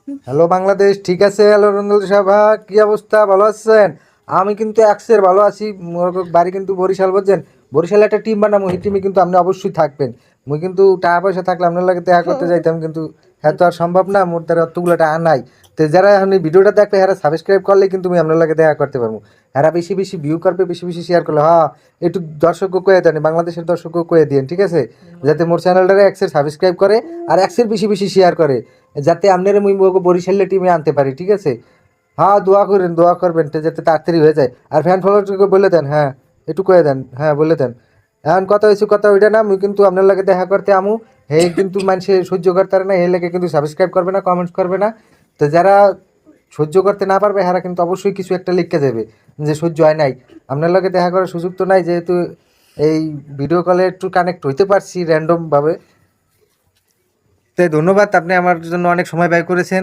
Hello Bangladesh, ঠিক আছে? Hello রঞ্জল Saha, কি অবস্থা? ভালো আছেন? আমি কিন্তু এক্সের ভালো আছি। মোর বাড়ি কিন্তু বরিশাল, বুঝছেন? বরিশালে একটা টিম বানাবো, এই টিমে কিন্তু আপনি অবশ্যই থাকবেন। মুই কিন্তু টাকা পয়সা থাকলে আপনার লাগে দেখা করতে যাইতাম, কিন্তু হ্যাঁ তো আর সম্ভব না, মোর দ্বারা অতগুলো টাকা নাই। তো যারা আপনি ভিডিওটা দেখলে হ্যাঁ সাবস্ক্রাইব করলে কিন্তু আমি আপনার লাগে দেখা করতে পারবো। হ্যাঁ বেশি বেশি ভিউ করবে, বেশি বেশি শেয়ার করলে, হ্যাঁ একটু দর্শকও কয়ে দেন, বাংলাদেশের দর্শকও কয়ে দিন, ঠিক আছে? যাতে মোর চ্যানেলটারে এক্সের সাবস্ক্রাইব করে আর এক্সের বেশি বেশি শেয়ার করে, যাতে আপনারা মুই বরিশালের টিমে আনতে পারি, ঠিক আছে? হ্যাঁ দোয়া করেন, দোয়া করবেন যাতে তাড়াতাড়ি হয়ে যায়। আর ফ্যান ফলোয়ারকে বলে দেন, হ্যাঁ একটু কয়ে দেন, হ্যাঁ বলে দেন। এখন কথা হয়েছে, কথা ওইটা না, মুই কিন্তু আপনার লাগে দেখা করতে আমু। হে কিন্তু মানুষে সহ্য করতে পারে না, হে লেগে কিন্তু সাবস্ক্রাইব করবে না, কমেন্টস করবে না। তো যারা সহ্য করতে না পারবে হারা কিন্তু অবশ্যই কিছু একটা লিখতে যাবে যে সহ্য হয় নাই। আপনার লগে দেখা করার সুযোগ তো নাই, যেহেতু এই ভিডিও কলে একটু কানেক্ট হইতে পারছি র্যান্ডম ভাবে। তাই ধন্যবাদ, আপনি আমার জন্য অনেক সময় ব্যয় করেছেন।